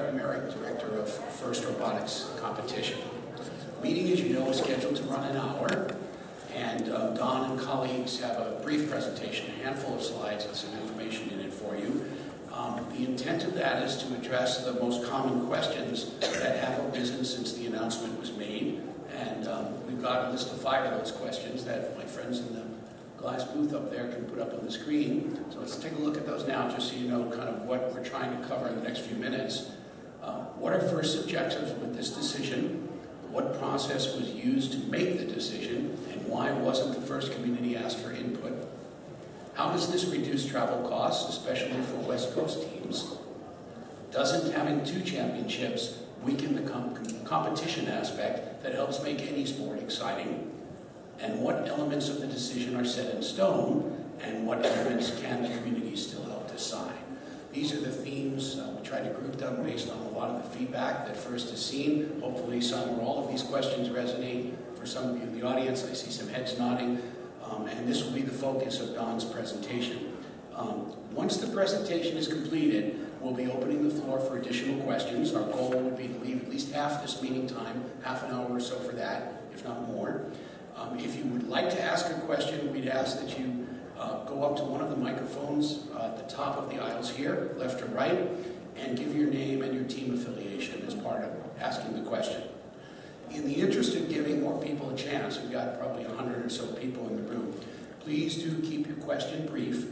Kevin Merrick, Director of First Robotics Competition. The meeting, as you know, is scheduled to run an hour, and Don and colleagues have a brief presentation, a handful of slides with some information in it for you. The intent of that is to address the most common questions that have arisen since the announcement was made, and we've got a list of 5 of those questions that my friends in the glass booth up there can put up on the screen. So let's take a look at those now, just so you know kind of what we're trying to cover in the next few minutes. What are first objectives with this decision? What process was used to make the decision, and why wasn't the first community asked for input? How does this reduce travel costs, especially for West Coast teams? Doesn't having 2 championships weaken the competition aspect that helps make any sport exciting? And what elements of the decision are set in stone, and what elements can the community still help decide? These are the themes. We tried to group them based on a lot of the feedback that First has seen. Hopefully some or all of these questions resonate. For some of you in the audience, I see some heads nodding. And this will be the focus of Don's presentation. Once the presentation is completed, we'll be opening the floor for additional questions. Our goal would be to leave at least half this meeting time, half an hour or so for that, if not more. If you would like to ask a question, we'd ask that you go up to one of the microphones at the top of the aisles here, left or right, and give your name and your team affiliation as part of asking the question. In the interest of giving more people a chance, we've got probably 100 or so people in the room, please do keep your question brief,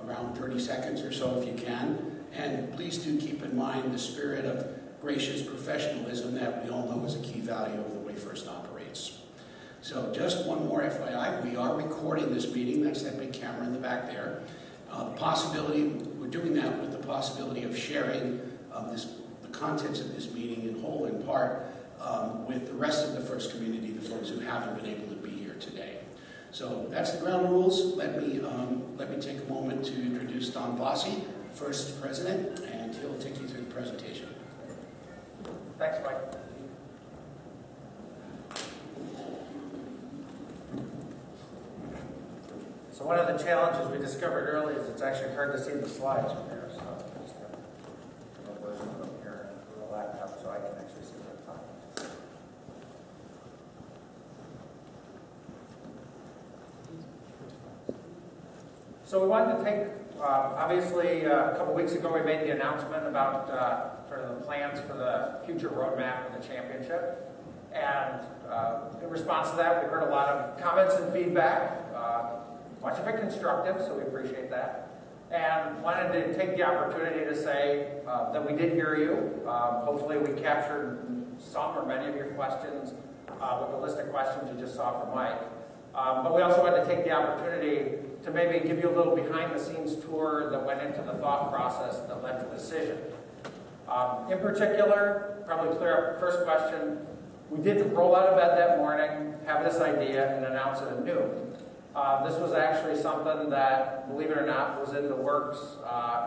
around 30 seconds or so if you can, and please do keep in mind the spirit of gracious professionalism that we all know is a key value of the way First operates. So just one more FYI, we are recording this meeting. That's that big camera in the back there. We're doing that with the possibility of sharing the contents of this meeting in whole and part with the rest of the First community, the folks who haven't been able to be here today. So that's the ground rules. Let me take a moment to introduce Don Bossi, First President, and he'll take you through the presentation. Thanks, Mike. So one of the challenges we discovered early is it's actually hard to see the slides from here. So I just have a version of them here on the laptop so I can actually see what I'm talking about. So we wanted to take, obviously a couple weeks ago we made the announcement about sort of the plans for the future roadmap of the championship. And in response to that, we heard a lot of comments and feedback. Much of it constructive, so we appreciate that. And wanted to take the opportunity to say that we did hear you. Hopefully we captured some or many of your questions with the list of questions you just saw from Mike. But we also wanted to take the opportunity to maybe give you a little behind-the-scenes tour that went into the thought process that led to the decision. In particular, probably clear up the first question, we did roll out of bed that morning, have this idea, and announce it at noon. This was actually something that, believe it or not, was in the works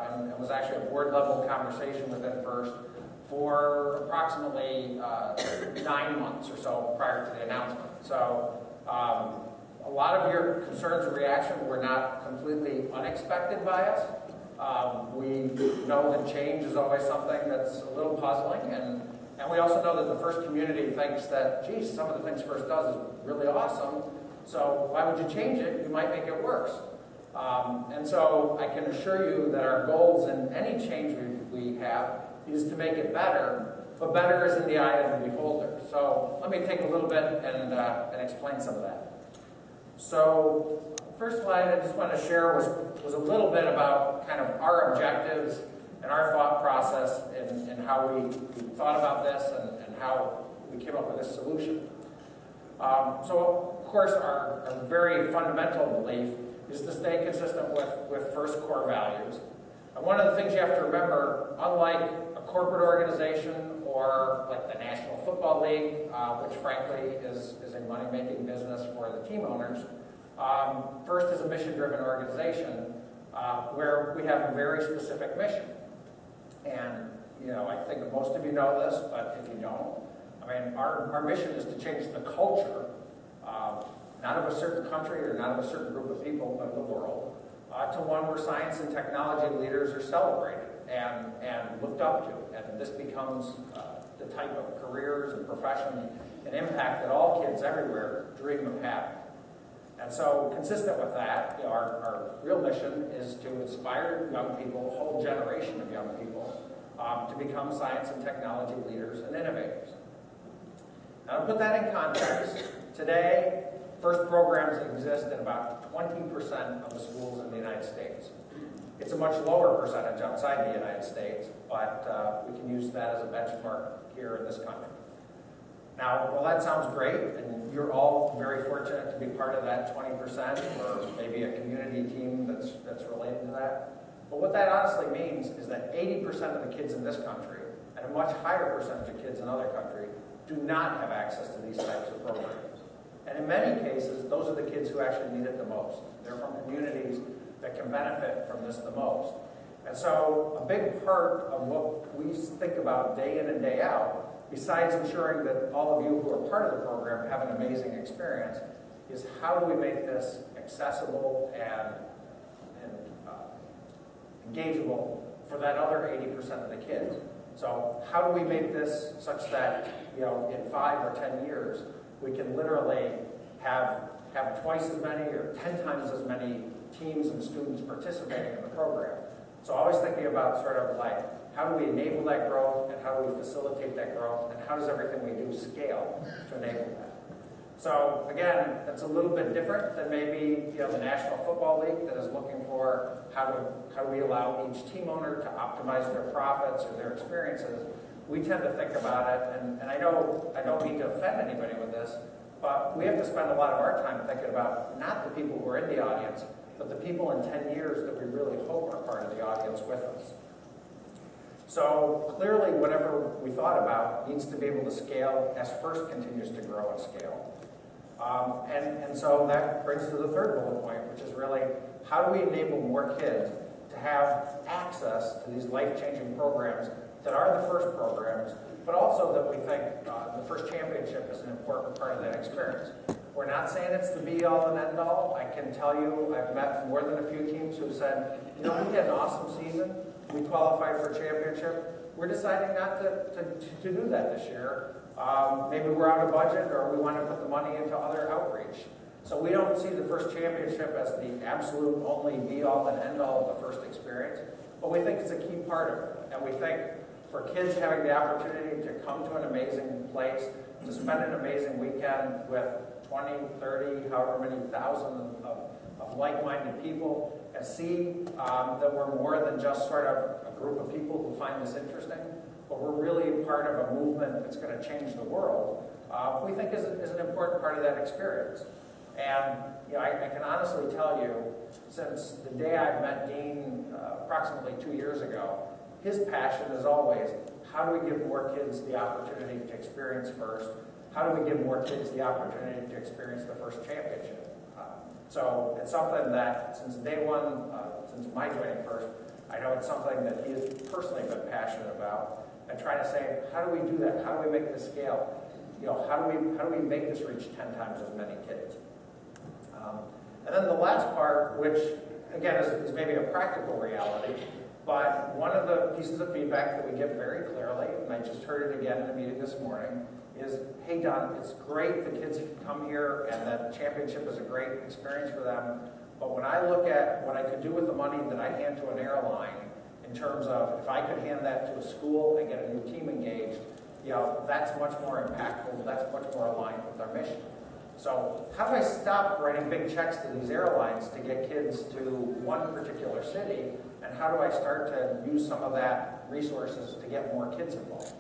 and was actually a board-level conversation within First for approximately 9 months or so prior to the announcement. So a lot of your concerns and reaction were not completely unexpected by us. We know that change is always something that's a little puzzling, and we also know that the First community thinks that, geez, some of the things First does is really awesome. So why would you change it? You might make it worse. And so I can assure you that our goals in any change we have is to make it better, but better is in the eye of the beholder. So let me take a little bit and explain some of that. So first slide I just want to share was a little bit about kind of our objectives and our thought process and how we thought about this and how we came up with this solution. So of course, our very fundamental belief is to stay consistent with First core values. And one of the things you have to remember, unlike a corporate organization or like the National Football League, which frankly is a money-making business for the team owners, First is a mission-driven organization where we have a very specific mission. And, you know, I think most of you know this, but if you don't, I mean, our mission is to change the culture, not of a certain country or not of a certain group of people, but of the world, to one where science and technology leaders are celebrated and looked up to. And this becomes the type of careers and profession and impact that all kids everywhere dream of having. And so, consistent with that, our real mission is to inspire young people, a whole generation of young people, to become science and technology leaders and innovators. Now, to put that in context, today, FIRST programs exist in about 20% of the schools in the United States. It's a much lower percentage outside the United States, but we can use that as a benchmark here in this country. Now, well, that sounds great, and you're all very fortunate to be part of that 20%, or maybe a community team that's related to that. But what that honestly means is that 80% of the kids in this country, and a much higher percentage of kids in other countries, do not have access to these types of programs. And in many cases, those are the kids who actually need it the most. They're from communities that can benefit from this the most. And so a big part of what we think about day in and day out, besides ensuring that all of you who are part of the program have an amazing experience, is how do we make this accessible and engageable for that other 80% of the kids. So how do we make this such that, in 5 or 10 years, we can literally have twice as many or 10 times as many teams and students participating in the program? So always thinking about sort of like, how do we enable that growth, and how do we facilitate that growth, and how does everything we do scale to enable that? So again, that's a little bit different than maybe the National Football League that is looking for how do we allow each team owner to optimize their profits or their experiences. We tend to think about it, and I know I don't mean to offend anybody with this, but we have to spend a lot of our time thinking about not the people who are in the audience, but the people in 10 years that we really hope are part of the audience with us. So clearly, whatever we thought about needs to be able to scale as FIRST continues to grow and scale. And so that brings to the third bullet point, which is really, how do we enable more kids to have access to these life-changing programs that are the FIRST programs, but also that we think the FIRST Championship is an important part of that experience. We're not saying it's the be-all and end-all. I can tell you I've met more than a few teams who said, we had an awesome season. We qualified for a championship. We're deciding not to do that this year. Maybe we're out of budget, or we want to put the money into other outreach. So we don't see the FIRST Championship as the absolute only be-all and end-all of the FIRST experience, but we think it's a key part of it. And we think for kids having the opportunity to come to an amazing place, to spend an amazing weekend with 20, 30, however many thousand of like-minded people, and see that we're more than just sort of a group of people who find this interesting, but we're really part of a movement that's going to change the world, we think is an important part of that experience. And I can honestly tell you, since the day I met Dean approximately 2 years ago, his passion is always, how do we give more kids the opportunity to experience FIRST? How do we give more kids the opportunity to experience the FIRST Championship? So it's something that since day one, since my joining FIRST, I know it's something that he has personally been passionate about, and trying to say, how do we do that? How do we make this scale? How do we make this reach 10 times as many kids? And then the last part, which again is maybe a practical reality, but one of the pieces of feedback that we get very clearly, and I just heard it again in a meeting this morning, is, hey Don, it's great the kids can come here and that championship is a great experience for them, but when I look at what I could do with the money that I hand to an airline, in terms of if I could hand that to a school and get a new team engaged, that's much more impactful, that's much more aligned with our mission. So how do I stop writing big checks to these airlines to get kids to one particular city, and how do I start to use some of that resources to get more kids involved?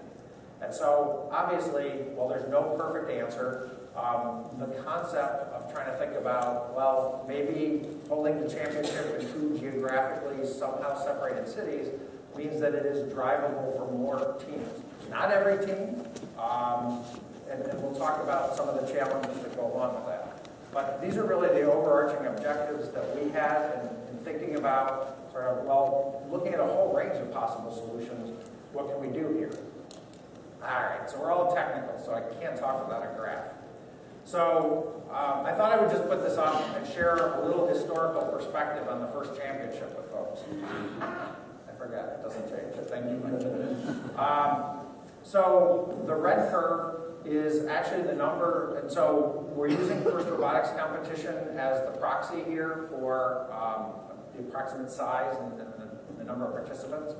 And so obviously, while there's no perfect answer, the concept of trying to think about, well, maybe holding the championship in 2 geographically somehow separated cities means that it is drivable for more teams. Not every team, and we'll talk about some of the challenges that go along with that. But these are really the overarching objectives that we had in thinking about sort of, well, looking at a whole range of possible solutions, what can we do here? All right, so we're all technical, so I can't talk about a graph. So I thought I would just put this on and share a little historical perspective on the FIRST Championship with folks. I forget, it doesn't change it, thank you. So the red curve is actually the number, and so we're using First Robotics Competition as the proxy here for the approximate size and the number of participants.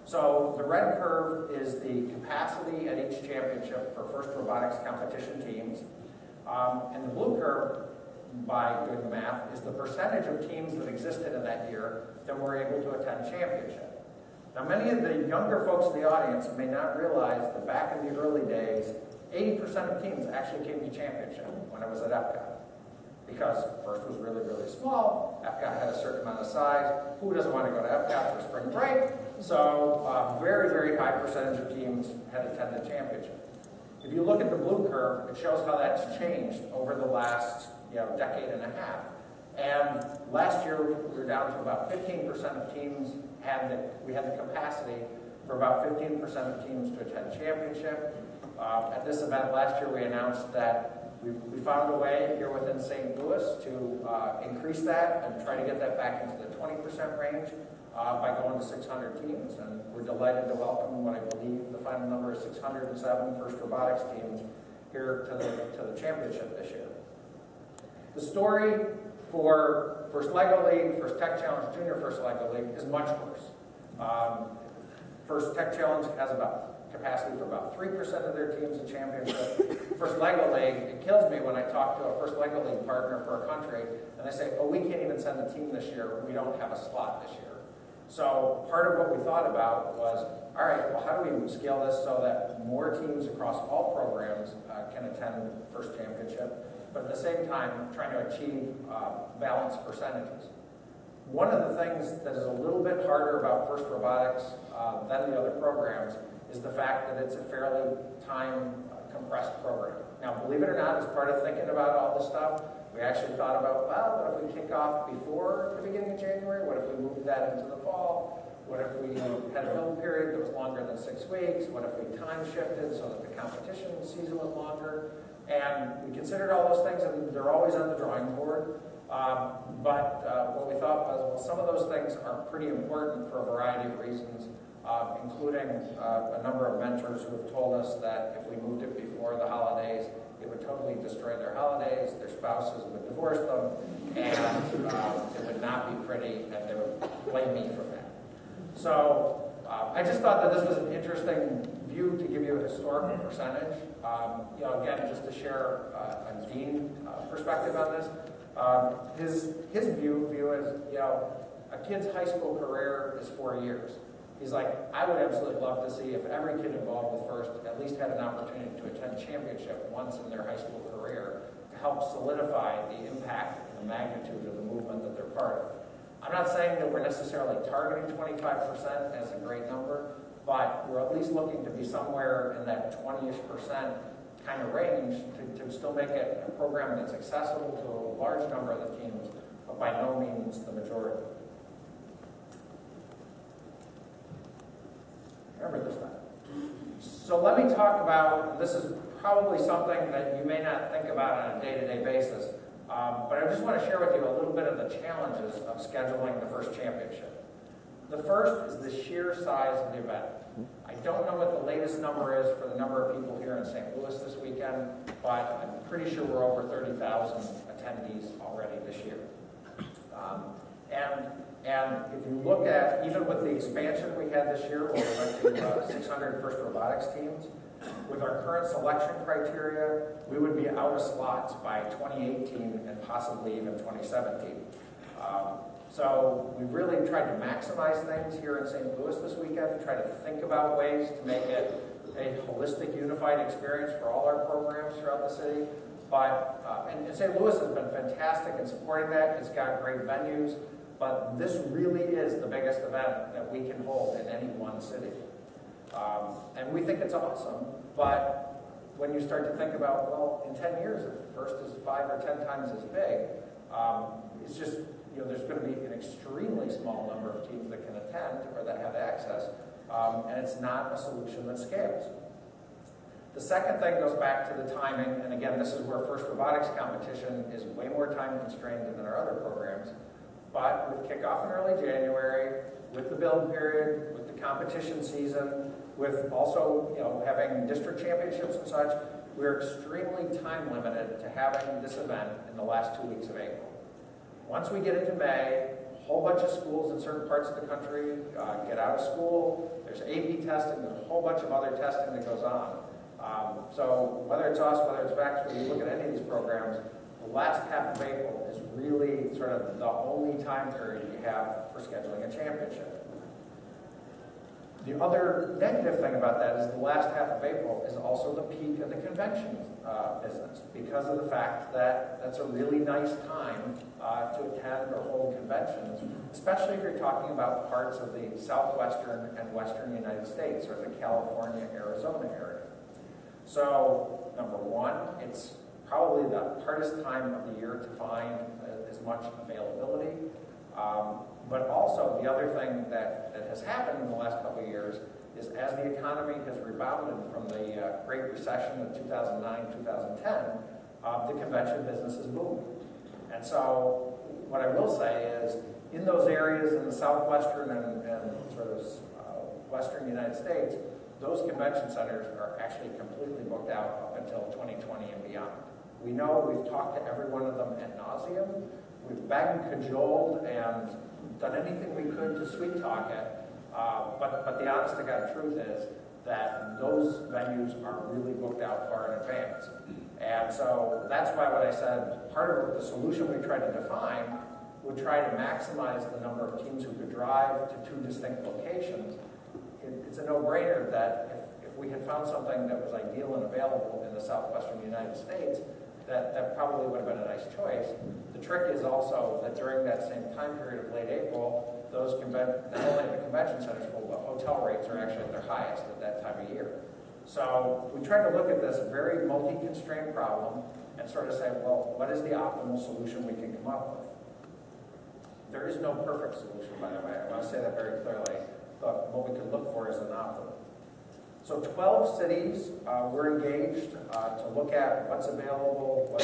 So the red curve is the capacity at each championship for First Robotics Competition teams. And the blue curve, by doing the math, is the percentage of teams that existed in that year that were able to attend championship. Now, many of the younger folks in the audience may not realize that back in the early days, 80% of teams actually came to championship when I was at Epcot. Because First was really, really small, Epcot had a certain amount of size. Who doesn't want to go to Epcot for spring break? So very, very high percentage of teams had attended championship. If you look at the blue curve, it shows how that's changed over the last decade and a half. And last year, we were down to about 15% of teams we had the capacity for about 15% of teams to attend championship. At this event last year, we announced that we found a way here within St. Louis to increase that and try to get that back into the 20% range by going to 600 teams. And we're delighted to welcome what I believe the final number is 607 First Robotics teams here to the championship this year. The story for First LEGO League, First Tech Challenge, Junior First LEGO League is much worse. First Tech Challenge has about capacity for about 3% of their teams in championship. First LEGO League, it kills me when I talk to a First LEGO League partner for a country and they say, oh, we can't even send a team this year. We don't have a slot this year. So part of what we thought about was, all right, well, how do we scale this so that more teams across all programs can attend First Championship, but at the same time trying to achieve balanced percentages. One of the things that is a little bit harder about First Robotics than the other programs is the fact that it's a fairly time-compressed program. Now, believe it or not, as part of thinking about all this stuff, we actually thought about, well, what if we kick off before the beginning of January? What if we moved that into the fall? What if we had a build period that was longer than 6 weeks? What if we time shifted so that the competition season was longer? And we considered all those things, and they're always on the drawing board. But what we thought was, well, some of those things are pretty important for a variety of reasons, including a number of mentors who have told us that if we moved it before the holidays, it would totally destroy their holidays, their spouses would divorce them, and it would not be pretty, and they would blame me for that. So I just thought that this was an interesting view to give you a historical percentage. Again, just to share a Dean perspective on this. His view is, a kid's high school career is 4 years. He's like, I would absolutely love to see if every kid involved with First at least had an opportunity to attend championship once in their high school career to help solidify the impact and the magnitude of the movement that they're part of. I'm not saying that we're necessarily targeting 25% as a great number, but we're at least looking to be somewhere in that 20-ish% kind of range to still make it a program that's accessible to a large number of the teams, but by no means the majority. Remember this time. So let me talk about, this is probably something that you may not think about on a day-to-day basis, but I just want to share with you a little bit of the challenges of scheduling the First Championship. The first is the sheer size of the event. I don't know what the latest number is for the number of people here in St. Louis this weekend, but I'm pretty sure we're over 30,000 attendees already this year. And if you look at, even with the expansion we had this year, where we went to 600 First Robotics teams, with our current selection criteria, we would be out of slots by 2018 and possibly even 2017. So we really tried to maximize things here in St. Louis this weekend, try to think about ways to make it a holistic, unified experience for all our programs throughout the city. But, and St. Louis has been fantastic in supporting that. It's got great venues, but this really is the biggest event that we can hold in any one city. And we think it's awesome, but when you start to think about, well, in 10 years, if First is 5 or 10 times as big, it's just, there's going to be an extremely small number of teams that can attend or that have access, and it's not a solution that scales. The second thing goes back to the timing, and again, this is where First Robotics Competition is way more time constrained than our other programs, But with kickoff in early January, with the build period, with the competition season, with also having district championships and such, we're extremely time limited to having this event in the last 2 weeks of April. Once we get into May, a whole bunch of schools in certain parts of the country get out of school. There's AP testing, there's a whole bunch of other testing that goes on. So whether it's us, whether it's VEX, when you look at any of these programs, the last half of April is really sort of the only time period you have for scheduling a championship. The other negative thing about that is the last half of April is also the peak of the convention business, because of the fact that that's a really nice time to attend or hold conventions, especially if you're talking about parts of the southwestern and western United States, or the California, Arizona area. So, number one, it's probably the hardest time of the year to find as much availability. But also, the other thing that has happened in the last couple of years is, as the economy has rebounded from the Great Recession of 2009, 2010, the convention business is booming. And so, what I will say is, in those areas in the southwestern and sort of western United States, those convention centers are actually completely booked out up until 2020 and beyond. We know, we've talked to every one of them ad nauseum. We've begged, cajoled, and done anything we could to sweet talk it. But the honest to God truth is that those venues are really booked out far in advance. And so that's why what I said, part of the solution we tried to define would try to maximize the number of teams who could drive to two distinct locations. It's a no-brainer that if we had found something that was ideal and available in the southwestern United States, that probably would have been a nice choice. The trick is also that during that same time period of late April, not only the convention centers full, but hotel rates are actually at their highest at that time of year. So we tried to look at this very multi-constrained problem and sort of say, well, what is the optimal solution we can come up with? There is no perfect solution, by the way. I want to say that very clearly. But what we could look for is an optimum. So 12 cities were engaged to look at what's available,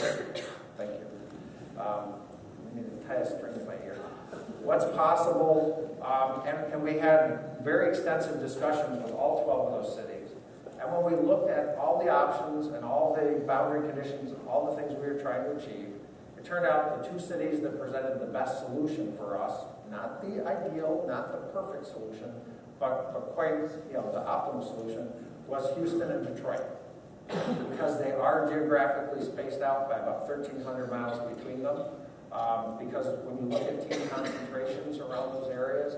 thank you. I need to tie a string to my ear. What's possible, and we had very extensive discussions with all 12 of those cities. And when we looked at all the options and all the boundary conditions and all the things we were trying to achieve, it turned out the two cities that presented the best solution for us, not the ideal, not the perfect solution, but quite the optimal solution, was Houston and Detroit. Because they are geographically spaced out by about 1,300 miles between them. Because when you look at team concentrations around those areas,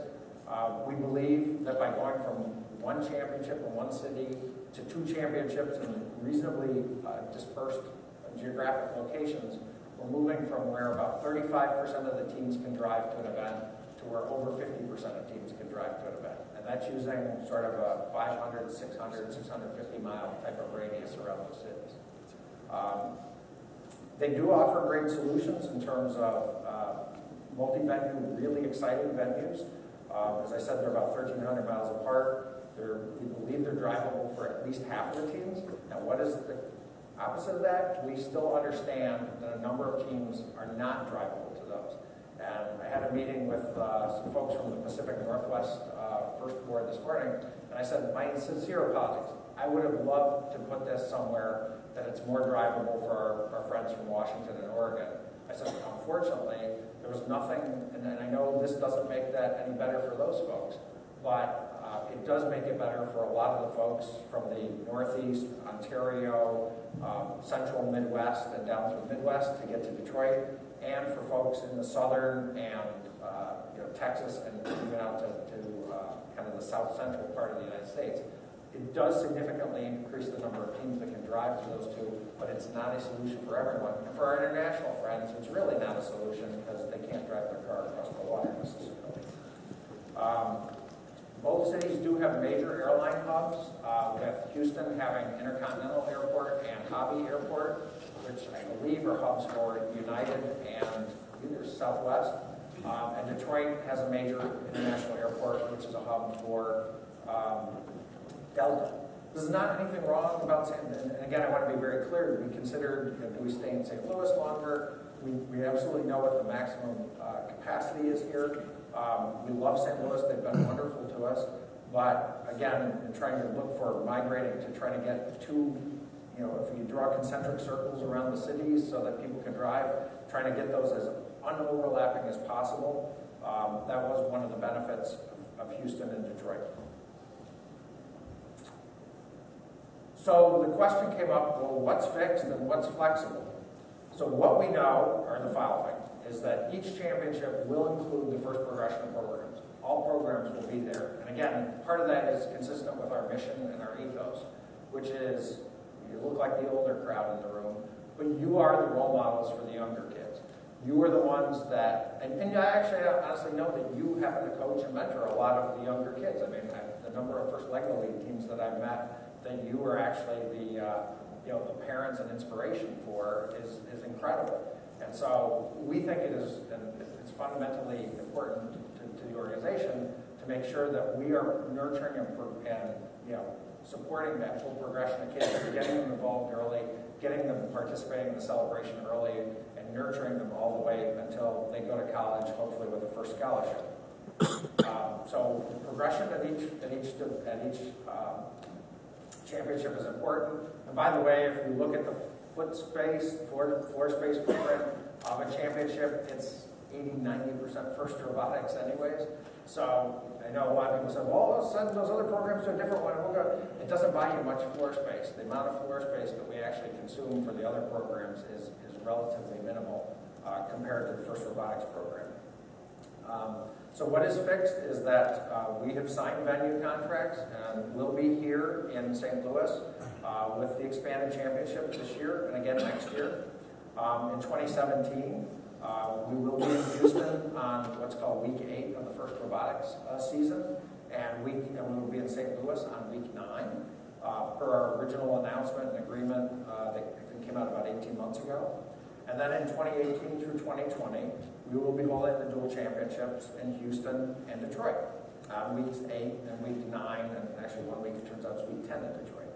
we believe that by going from one championship in one city to two championships in reasonably dispersed geographic locations, we're moving from where about 35% of the teams can drive to an event to where over 50% of teams can drive to an event. And that's using sort of a 500, 600, 650 mile type of radius around those cities. They do offer great solutions in terms of multi-venue, really exciting venues. As I said, they're about 1,300 miles apart. We believe they're drivable for at least half of the teams. Now, what is the opposite of that? We still understand that a number of teams are not drivable to those. And I had a meeting with some folks from the Pacific Northwest First Board this morning, and I said, my sincere apologies. I would have loved to put this somewhere that it's more drivable for our friends from Washington and Oregon. I said, unfortunately, there was nothing, and I know this doesn't make that any better for those folks, but it does make it better for a lot of the folks from the Northeast, Ontario, Central Midwest, and down through the Midwest to get to Detroit, and for folks in the Southern and Texas and even out to kind of the South Central part of the United States. It does significantly increase the number of teams that can drive to those two, but it's not a solution for everyone. And for our international friends, it's really not a solution because they can't drive their car across the water necessarily. Both cities do have major airline hubs, with Houston having Intercontinental Airport and Hobby Airport, which I believe are hubs for United and either Southwest. And Detroit has a major international airport, which is a hub for Delta. This is not anything wrong about San, and again, I want to be very clear. We considered, do we stay in St. Louis longer? we absolutely know what the maximum capacity is here. We love St. Louis. They've been wonderful to us. But again, in trying to look for migrating to try to get to, if you draw concentric circles around the cities so that people can drive, trying to get those as unoverlapping as possible, that was one of the benefits of Houston and Detroit. So the question came up, well, what's fixed and what's flexible? So what we know are the following, is that each championship will include the first progression of programs. All programs will be there. And again, part of that is consistent with our mission and our ethos, which is, you look like the older crowd in the room, but you are the role models for the younger kids. You are the ones that, and I actually honestly know that you happen to coach and mentor a lot of the younger kids. I mean, the number of First Lego League teams that I've met that you are actually the parents and inspiration for is incredible. And so we think it's fundamentally important to the organization to make sure that we are nurturing and supporting that full progression of kids, getting them involved early, getting them participating in the celebration early, and nurturing them all the way until they go to college, hopefully with a first scholarship. So progression at each championship is important. And by the way, if you look at the floor space footprint of a championship, it's 80-90% first robotics anyways. So I know a lot of people say, well, send those other programs to a different one. It doesn't buy you much floor space. The amount of floor space that we actually consume for the other programs is relatively minimal compared to the first robotics program. So what is fixed is that we have signed venue contracts and we'll be here in St. Louis with the expanded championship this year and again next year. In 2017, we will be in Houston on what's called week 8 of the first robotics season, and we will be in St. Louis on week 9. Per our original announcement and agreement that came out about 18 months ago. And then in 2018 through 2020, we will be holding the dual championships in Houston and Detroit on weeks 8 and week 9, and actually 1 week it turns out it's week 10 in Detroit.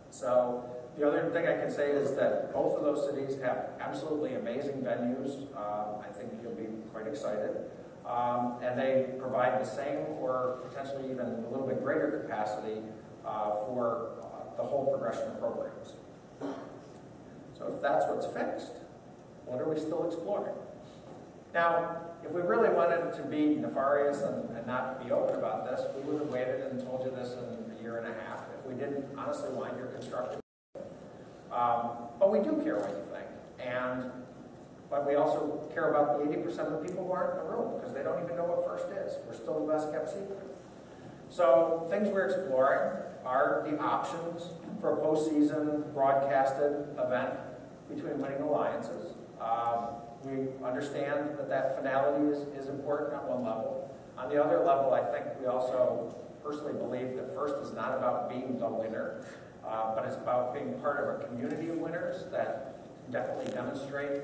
So the other thing I can say is that both of those cities have absolutely amazing venues. I think you'll be quite excited. And they provide the same or potentially even a little bit greater capacity for the whole progression of programs. So if that's what's fixed, what are we still exploring? Now, if we really wanted it to be nefarious and not be open about this, we would have waited and told you this in a year and a half if we didn't honestly want your constructive. But we do care what you think. But we also care about the 80% of the people who aren't in the room because they don't even know what first is. We're still the best kept secret. So things we're exploring are the options for a postseason broadcasted event between winning alliances. We understand that finality is important on one level. On the other level, I think we also personally believe that first is not about being the winner, but it's about being part of a community of winners that definitely demonstrate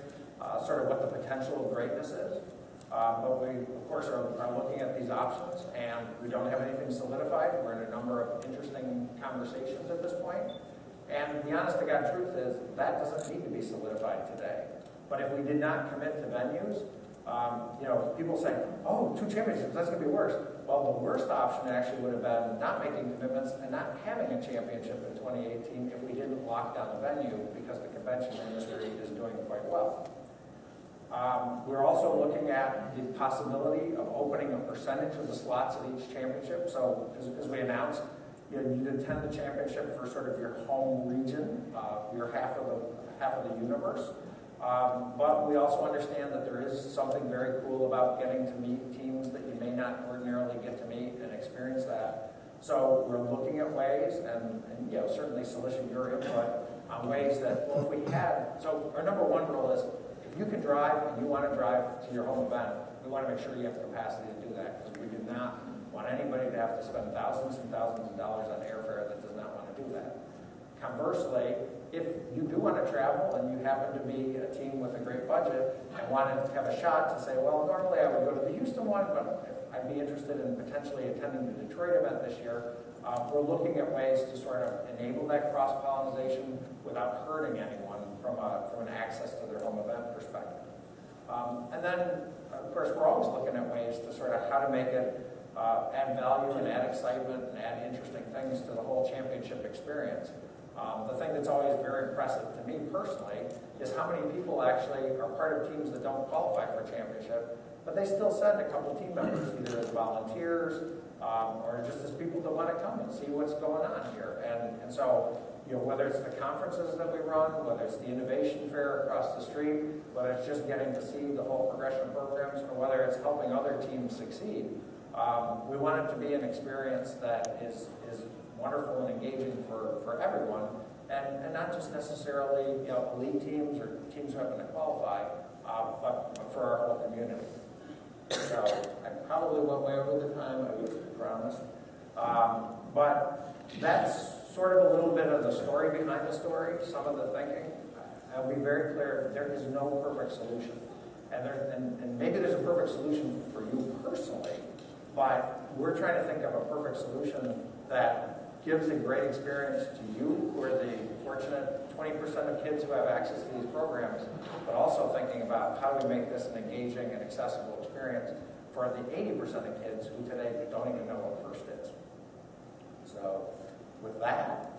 sort of what the potential of greatness is. But we, of course, are looking at these options, and we don't have anything solidified. We're in a number of interesting conversations at this point. And the honest-to-God truth is that doesn't need to be solidified today. But if we did not commit to venues, people say, oh, 2 championships, that's going to be worse. Well, the worst option actually would have been not making commitments and not having a championship in 2018 if we didn't lock down the venue because the convention industry is doing quite well. We're also looking at the possibility of opening a percentage of the slots at each championship. So as we announced, you'd attend the championship for sort of your home region, your half of the universe. But we also understand that there is something very cool about getting to meet teams that you may not ordinarily get to meet and experience that. So we're looking at ways and certainly solicit your input on ways that, well, if we had, so our number one rule is if you can drive and you want to drive to your home event, we want to make sure you have the capacity to do that because we do not want anybody to have to spend thousands and thousands of dollars on airfare that does not want to do that. Conversely, if you do want to travel and you happen to be a team with a great budget and want to have a shot to say, well, normally I would go to the Houston one, but I'd be interested in potentially attending the Detroit event this year, we're looking at ways to sort of enable that cross-pollination without hurting anyone from an access to their home event perspective. And then, of course, we're always looking at ways to sort of how to make it add value and add excitement and add interesting things to the whole championship experience. The thing that's always very impressive to me personally is how many people actually are part of teams that don't qualify for a championship, but they still send a couple team members, either as volunteers or just as people that want to come and see what's going on here. And so, whether it's the conferences that we run, whether it's the innovation fair across the street, whether it's just getting to see the whole progression programs, or whether it's helping other teams succeed, we want it to be an experience that is wonderful and engaging for everyone, and not just necessarily elite teams or teams who happen to qualify, but for our whole community. So I probably went way over the time, I would promise. But that's sort of a little bit of the story behind the story, some of the thinking. I'll be very clear, there is no perfect solution. And maybe there's a perfect solution for you personally, but we're trying to think of a perfect solution that gives a great experience to you, who are the fortunate 20% of kids who have access to these programs, but also thinking about how do we make this an engaging and accessible experience for the 80% of kids who today don't even know what FIRST is. So with that,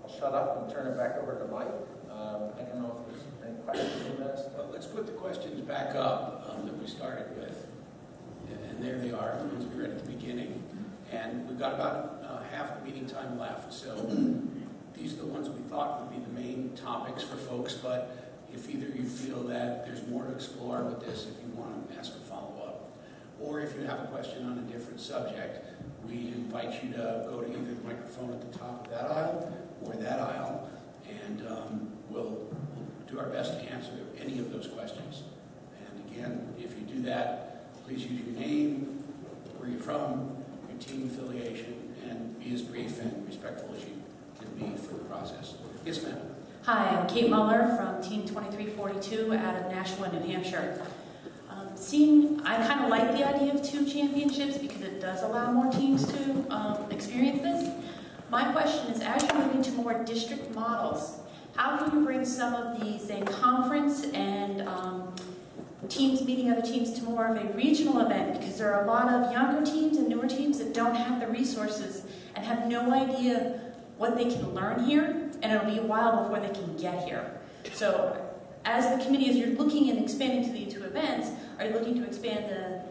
I'll shut up and turn it back over to Mike. I don't know if there's any questions you missed. Well, let's put the questions back up that we started with. And there they are, the ones we read at the beginning. And we've got about half the meeting time left. So these are the ones we thought would be the main topics for folks. But if either you feel that there's more to explore with this, if you want to ask a follow-up, or if you have a question on a different subject, we invite you to go to either the microphone at the top of that aisle or that aisle, and we'll do our best to answer any of those questions. And again, if you do that, please use your name, where you're from, your team affiliation, and be as brief and respectful as you can be for the process. Yes, ma'am. Hi, I'm Kate Muller from Team 2342 out of Nashua, New Hampshire. I kind of like the idea of 2 championships because it does allow more teams to experience this. My question is, as you're moving to more district models, how do you bring some of these, say, conference and teams meeting other teams to more of a regional event? Because there are a lot of younger teams and newer teams that don't have the resources and have no idea what they can learn here, and it'll be a while before they can get here. So as the committee, as you're looking and expanding to these 2 events, are you looking to expand the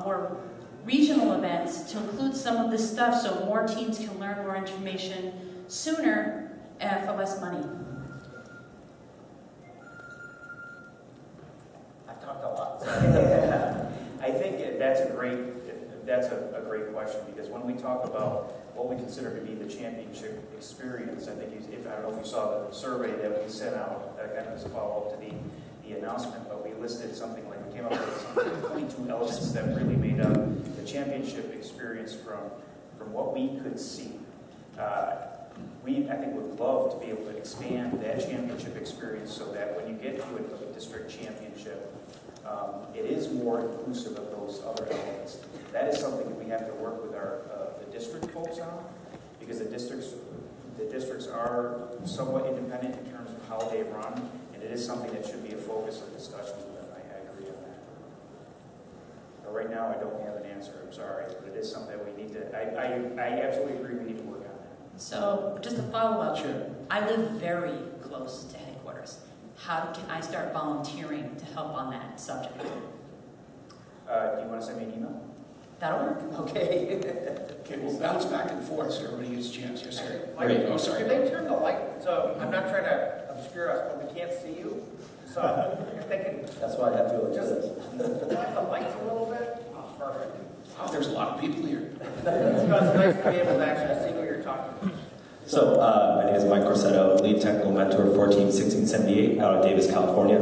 more regional events to include some of this stuff so more teams can learn more information sooner for less money? I've talked a lot. I think that's a great question, because when we talk about what we consider to be the championship experience, I think I don't know if you saw the survey that we sent out kind of as a follow-up to the announcement, but we listed something like, we came up with something like 22 elements that really made up the championship experience from what we could see. I think would love to be able to expand that championship experience so that when you get to a district championship, it is more inclusive of those other elements. That is something that we have to work with the district folks on, because the districts are somewhat independent in terms of how they run, and it is something that should be a focus of discussion with them. I agree on that. But right now, I don't have an answer. I'm sorry, but it is something that we need to. I absolutely agree. We need to work on that. So just a follow-up. Sure. I live very close to headquarters. How can I start volunteering to help on that subject? Do you want to send me an email? That'll work. Okay. Okay, we'll bounce back and forth so everybody gets a chance. Yes, sir. Oh, sorry. Can they turn the light? So I'm not trying to obscure us, but we can't see you. So you're thinking. That's why I have to go Just light the lights a little bit. Oh, perfect. Oh, there's a lot of people here. It's nice to be able to actually see what you're talking about. So, my name is Mike Corsetto, lead technical mentor for Team 1678 out of Davis, California.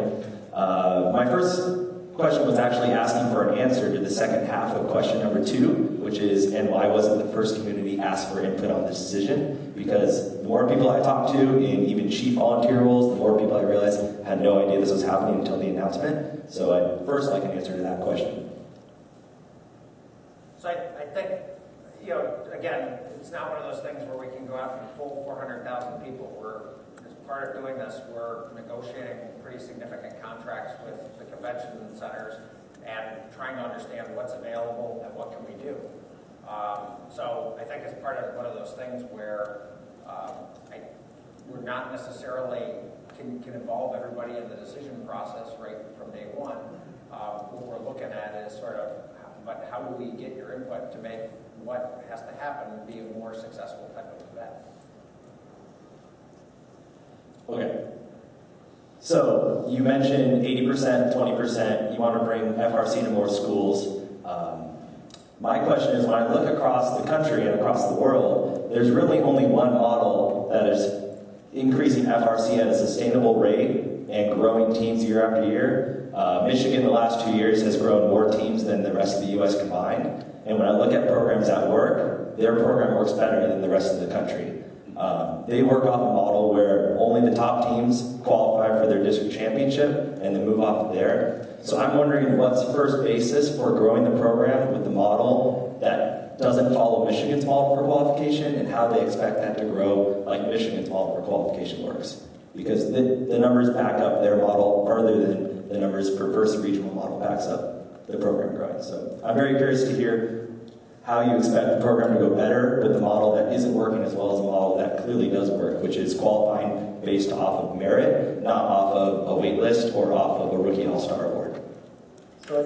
My first question was actually asking for an answer to the second half of question number 2, which is, and why wasn't the first community asked for input on this decision? Because the more people I talked to in even chief volunteer roles, the more people I realized had no idea this was happening until the announcement. So I'd first like an answer to that question. So I think, again, it's not one of those things where we can go out and pull 400,000 people. As part of doing this, we're negotiating pretty significant contracts with the convention centers and trying to understand what's available and what can we do. So I think it's part of one of those things where we're not necessarily can involve everybody in the decision process right from day one. What we're looking at is sort of, but how do we get your input to make what has to happen be a more successful type of event? Okay. So you mentioned 80%, 20%. You want to bring FRC to more schools. My question is, when I look across the country and across the world, there's really only one model that is increasing FRC at a sustainable rate and growing teams year after year. Michigan, the last 2 years, has grown more teams than the rest of the U.S. combined. And when I look at programs at work, their program works better than the rest of the country. They work off a model where only the top teams qualify for their district championship and then move off of there. So I'm wondering what's the first basis for growing the program with the model that doesn't follow Michigan's model for qualification, and how they expect that to grow like Michigan's model for qualification works. Because the numbers back up their model further than the numbers for First Regional model backs up the program growing. So I'm very curious to hear how you expect the program to go better with the model that isn't working as well as a model that clearly does work, which is qualifying based off of merit, not off of a wait list or off of a rookie all-star award. So I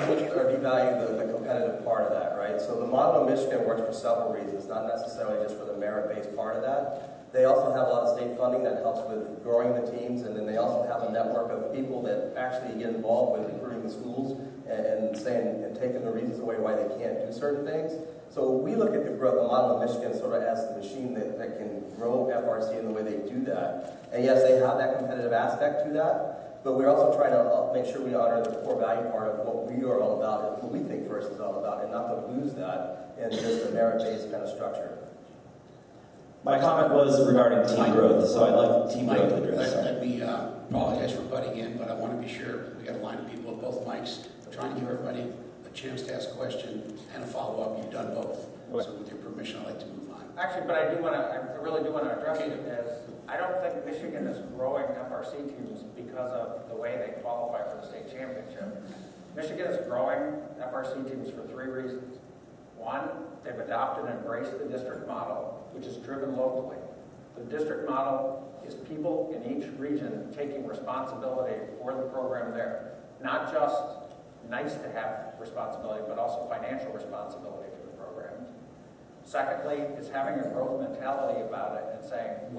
think or devalue the competitive part of that, right? So the model in Michigan works for several reasons, not necessarily just for the merit-based part of that. They also have a lot of state funding that helps with growing the teams, and then they also have a network of people that actually get involved with recruiting the schools and saying and taking the reasons away why they can't do certain things. So we look at the model of Michigan sort of as the machine that can grow FRC in the way they do that. And yes, they have that competitive aspect to that, but we're also trying to make sure we honor the core value part of what we are all about, and what we think First is all about, and not to lose that in just a merit-based kind of structure. My comment was regarding team growth, so I'd like team growth addressed. Let me apologize for butting in, but I want to be sure we got a line of people at both mics trying to give everybody a chance to ask a question and a follow-up. You've done both. So with your permission, I'd like to move on. Actually, but I really do want to address it as I don't think Michigan is growing FRC teams because of the way they qualify for the state championship. Michigan is growing FRC teams for 3 reasons. One, they've adopted and embraced the district model, which is driven locally. The district model is people in each region taking responsibility for the program there. Not just nice to have responsibility, but also financial responsibility for the program. Secondly, is having a growth mentality about it and saying,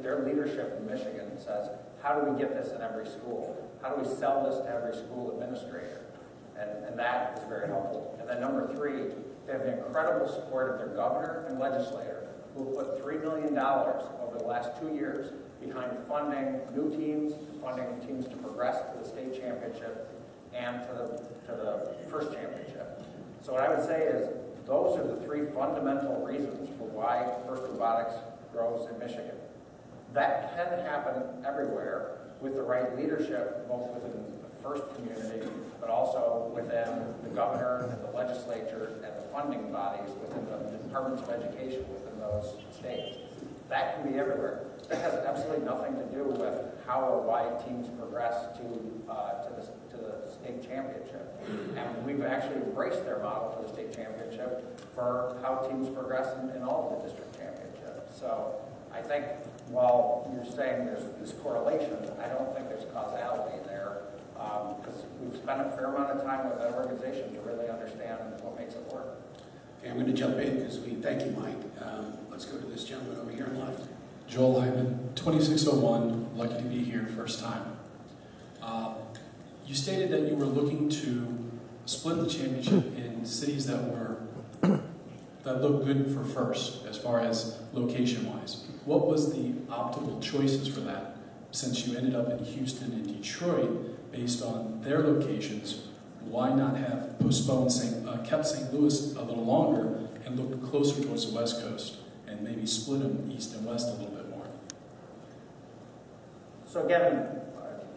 their leadership in Michigan says, how do we get this in every school? How do we sell this to every school administrator? And that is very helpful. And then number 3, they have the incredible support of their governor and legislator, who put $3 million over the last 2 years behind funding new teams, funding teams to progress to the state championship and to the first championship. So what I would say is those are the 3 fundamental reasons for why First Robotics grows in Michigan. That can happen everywhere with the right leadership, both within the first community, but also within the governor and the legislature and the funding bodies within the departments of education within those states. That can be everywhere. That has absolutely nothing to do with how or why teams progress to the state championship. And we've actually embraced their model for the state championship for how teams progress in all of the district championships. So I think while you're saying there's this correlation, I don't think there's causality there, because we've spent a fair amount of time with that organization to really understand what makes it work. Okay, I'm going to jump in because we thank you, Mike. Let's go to this gentleman over here on the left. Joel Hyman, 2601, lucky to be here, first time. You stated that you were looking to split the championship in cities that looked good for first, as far as location-wise. What was the optimal choices for that, since you ended up in Houston and Detroit based on their locations? Why not have kept St. Louis a little longer and looked closer towards the West Coast and maybe split them east and west a little bit more? So again,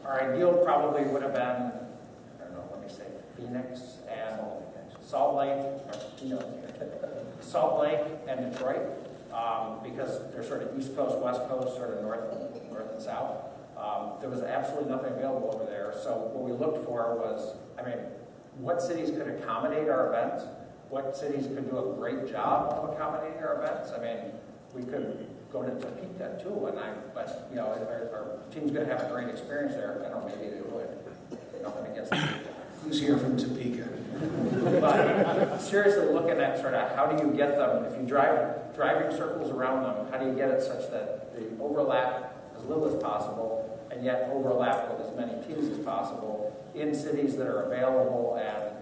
our ideal probably would have been, I don't know, let me say Phoenix and Salt Lake and Detroit, because they're sort of East Coast, West Coast, sort of north and south. There was absolutely nothing available over there. So what we looked for was, what cities could accommodate our events? What cities could do a great job of accommodating our events? We could go to Topeka too, but our team's going to have a great experience there. I don't know, maybe they would. Nothing against Topeka. Who's here from Topeka? But seriously looking at sort of how do you get them, if you driving circles around them, how do you get it such that they overlap as little as possible and yet overlap with as many teams as possible in cities that are available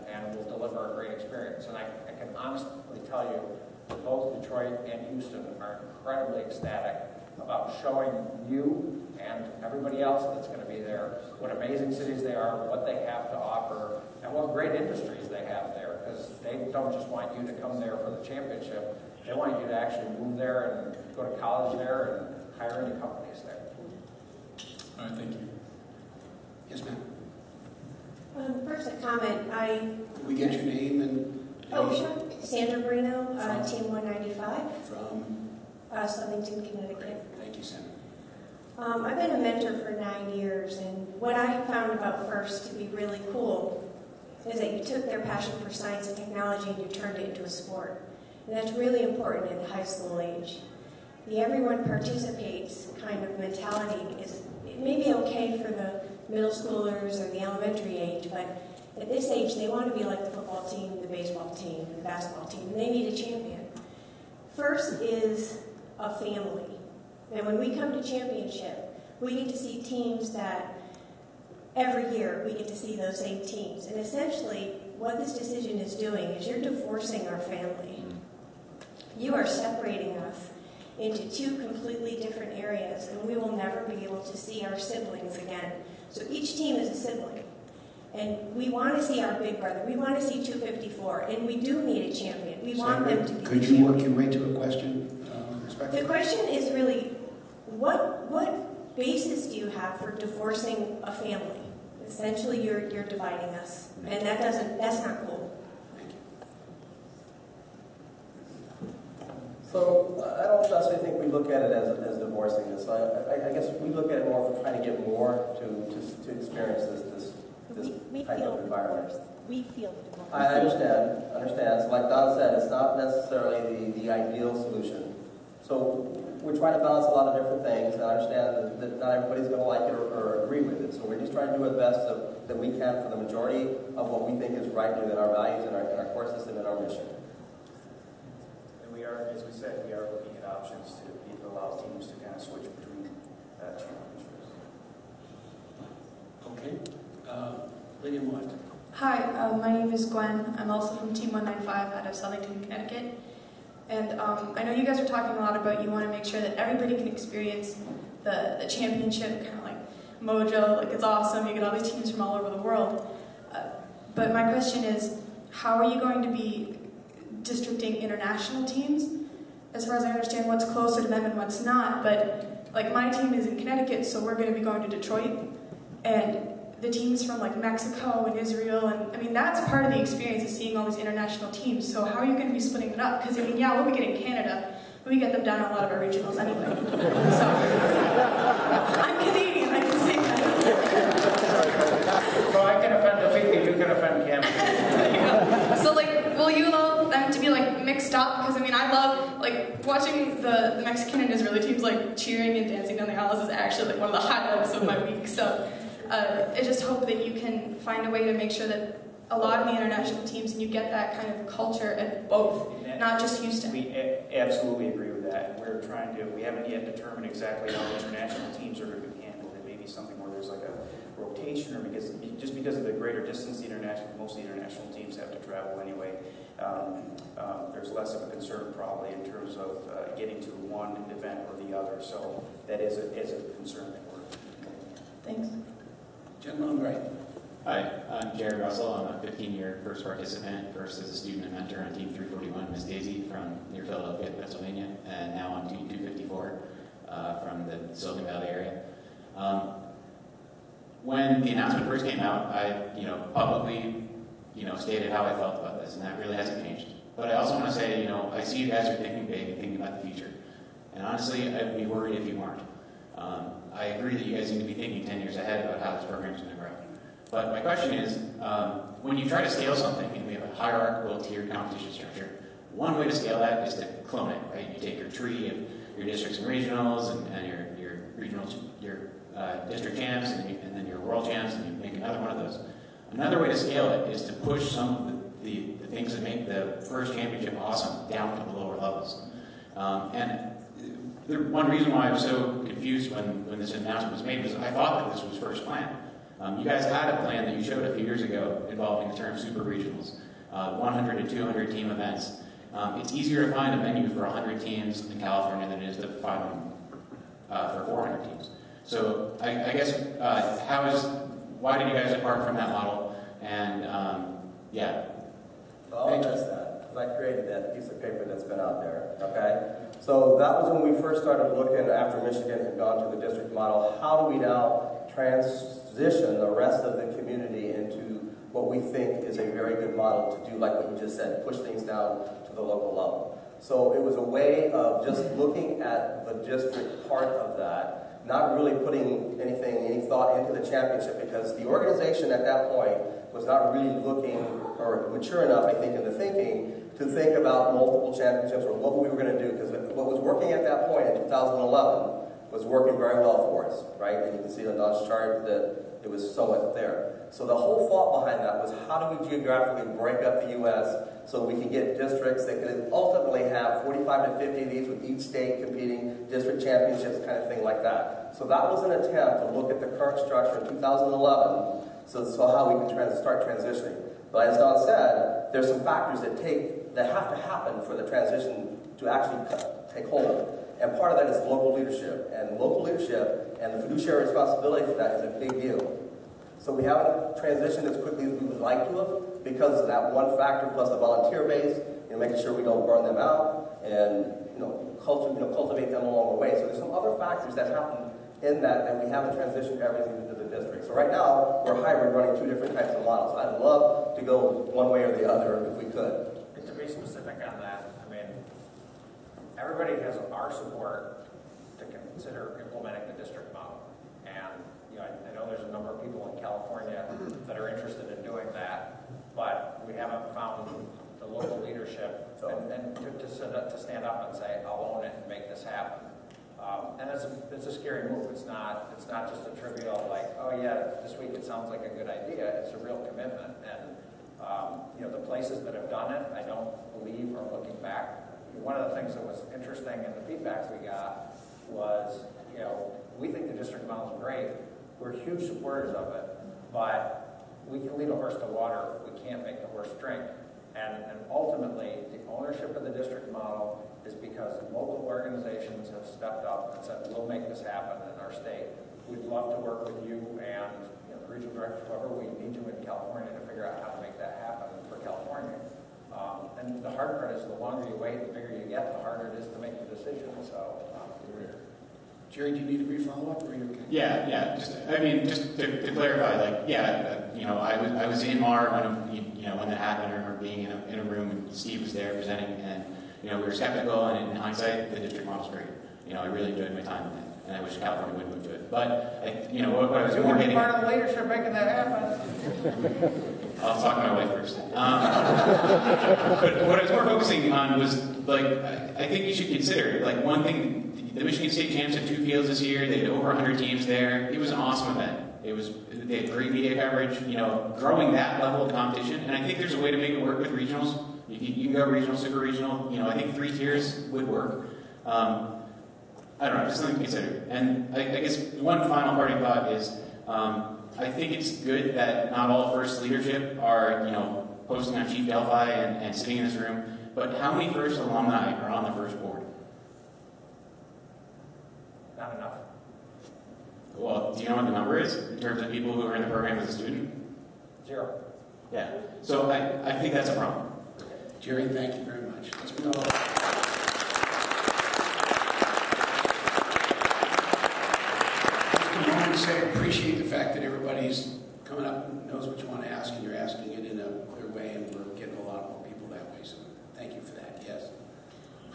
and will deliver a great experience. And I can honestly tell you that both Detroit and Houston are incredibly ecstatic about showing you and everybody else that's going to be there what amazing cities they are, what they have to offer, and what great industries they have there. Because they don't just want you to come there for the championship, they want you to actually move there and go to college there and hire any companies there. All right, thank you. Yes, ma'am. First, a comment. Could we get your name and... Oh, sure. Sandra Brino, Team 195. From? Southington, Connecticut. Thank you, Sandra. I've been a mentor for 9 years, and what I found about FIRST to be really cool is that you took their passion for science and technology and you turned it into a sport. And that's really important in the high school age. The everyone participates kind of mentality is, it may be okay for the middle schoolers or the elementary age, but at this age they want to be like the football team, the baseball team, the basketball team, and they need a champion. FIRST is a family. And when we come to championship, we get to see teams that every year we get to see those same teams. And essentially, what this decision is doing is you're divorcing our family. You are separating us into two completely different areas, and we will never be able to see our siblings again. So each team is a sibling. And we want to see our big brother. We want to see 254, and we do need a champion. We want them to be Could you work your way to a question? The question is really, what basis do you have for divorcing a family? Essentially, you're dividing us, and that's not cool. Thank you. So I don't necessarily think we look at it as divorcing this. I guess we look at it more for trying to get more to experience this type of environment. We feel the divorce. I understand. So like Don said, it's not necessarily the ideal solution. So we're trying to balance a lot of different things, and I understand that not everybody's going to like it or agree with it. So we're just trying to do the best that we can for the majority of what we think is right within our values and our core system and our mission. And we are, as we said, we are looking at options to allow teams to kind of switch between championships. Okay. Lady on the left. Hi, my name is Gwen. I'm also from Team 195 out of Southington, Connecticut. And I know you guys are talking a lot about you want to make sure that everybody can experience the championship, kind of like mojo, like it's awesome, you get all these teams from all over the world. But my question is, how are you going to be districting international teams? As far as I understand, what's closer to them and what's not. But like my team is in Connecticut, so we're going to be going to Detroit. And the teams from like Mexico and Israel, and I mean that's part of the experience is seeing all these international teams. So how are you going to be splitting it up? Because I mean, yeah, we'll be getting Canada, but we get them down a lot of our regionals anyway. So I'm Canadian, I can say that. So I can offend the people, you can offend Canada. So like, will you allow them to be like mixed up? Because I mean, I love like watching the Mexican and Israeli teams like cheering and dancing down the aisles is actually like one of the highlights of my week. So. I just hope that you can find a way to make sure that a lot of the international teams, and you get that kind of culture at both, not just Houston. We absolutely agree with that. We're trying to, we haven't yet determined exactly how the international teams are going to be handled. It may be something where there's like a rotation, or just because of the greater distance most of the international teams have to travel anyway. There's less of a concern probably in terms of getting to one event or the other. So that is a concern that we're. Thanks. Gentleman on the right. Hi, I'm Jerry Russell. I'm a 15-year first participant, first as a student and mentor on Team 341, Miss Daisy from near Philadelphia, Pennsylvania, and now on Team 254 from the Silicon Valley area. When the announcement first came out, I publicly stated how I felt about this, and that really hasn't changed. But I also want to say, I see you guys are thinking big and thinking about the future. And honestly, I'd be worried if you weren't. I agree that you guys need to be thinking 10 years ahead about how this program is going to grow. But my question is, when you try to scale something, and we have a hierarchical tiered competition structure, one way to scale that is to clone it, right? You take your tree of your districts and regionals, and your regionals, your district champs, and then your world champs, and you make another one of those. Another way to scale it is to push some of the things that make the first championship awesome down to the lower levels. One reason why I was so confused when this announcement was made was I thought that this was first plan. You guys had a plan that you showed a few years ago involving the term super regionals, 100 and 200 team events. It's easier to find a venue for 100 teams in California than it is to find one for 400 teams. So I guess why did you guys depart from that model? And yeah. Well, I'll address that, because I created that piece of paper that's been out there, okay? So that was when we first started looking after Michigan had gone to the district model. How do we now transition the rest of the community into what we think is a very good model to do, like what you just said, push things down to the local level. So it was a way of just looking at the district part of that, not really putting any thought into the championship, because the organization at that point was not really looking or mature enough, I think, in the thinking to think about multiple championships or what we were going to do, because what was working at that point in 2011 was working very well for us, right? And you can see on Don's chart that it was somewhat there. So the whole thought behind that was how do we geographically break up the U.S. so we can get districts that could ultimately have 45 to 50 of these with each state competing, district championships, kind of thing like that. So that was an attempt to look at the current structure in 2011, so how we can start transitioning. But as Don said, there's some factors that have to happen for the transition to actually take hold. And part of that is local leadership. And local leadership and the fiduciary responsibility for that is a big deal. So we haven't transitioned as quickly as we would like to have because of that one factor plus the volunteer base, making sure we don't burn them out and cultivate them along the way. So there's some other factors that happen in that we haven't transitioned everything into the district. So right now, we're hybrid, running two different types of models. I'd love to go one way or the other if we could. Just to be specific on that, everybody has our support to consider implementing the district model. And I know there's a number of people in California that are interested in doing that, but we haven't found the local leadership to stand up and say, I'll own it and make this happen. And it's a scary move. It's not just a trivial oh yeah, this week it sounds like a good idea. It's a real commitment. And the places that have done it, I don't believe are looking back. One of the things that was interesting in the feedback we got was, we think the district model is great. We're huge supporters of it, but we can lead a horse to water. We can't make the horse drink. And ultimately, the ownership of the district model is because local organizations have stepped up and said, we'll make this happen in our state. We'd love to work with you and the regional director, whoever we need to in California to figure out how to make that happen for California. And the hard part is the longer you wait, the bigger you get, the harder it is to make the decision. So, Jerry, do you need a brief follow-up, or are you okay? Yeah. Just to clarify, I was in MAR when that happened. I remember being in a room and Steve was there presenting, and we were skeptical. And in hindsight, the district model's great. I really enjoyed my time in it, and I wish California would move to it. But what I was more getting part of leadership making that happen. I'll talk to my wife first. But what I was more focusing on was, I think you should consider, one thing, the Michigan State Champs had 2 fields this year. They had over 100 teams there. It was an awesome event. They had great media coverage, growing that level of competition. And I think there's a way to make it work with regionals. You can go regional, super regional. I think 3 tiers would work. I don't know, just something to consider. And I guess one final parting thought is, I think it's good that not all First leadership are, posting on Chief Delphi and sitting in this room, but how many First alumni are on the First board? Not enough. Well, do you know what the number is in terms of people who are in the program as a student? 0. Yeah. So I think that's a problem. Jerry, thank you very much. Let's move on. I appreciate the fact that everybody's coming up and knows what you want to ask, and you're asking it in a clear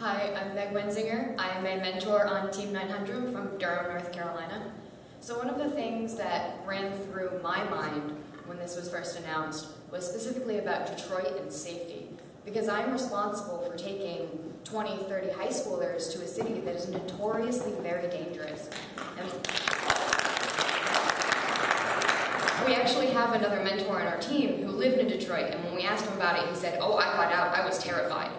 Hi, I'm Meg Wenzinger. I am a mentor on Team 900 from Durham, North Carolina. So one of the things that ran through my mind when this was first announced was specifically about Detroit and safety, because I'm responsible for taking 20, 30 high schoolers to a city that is notoriously very dangerous. And we actually have another mentor on our team who lived in Detroit, and when we asked him about it, he said, "Oh, I got out, I was terrified."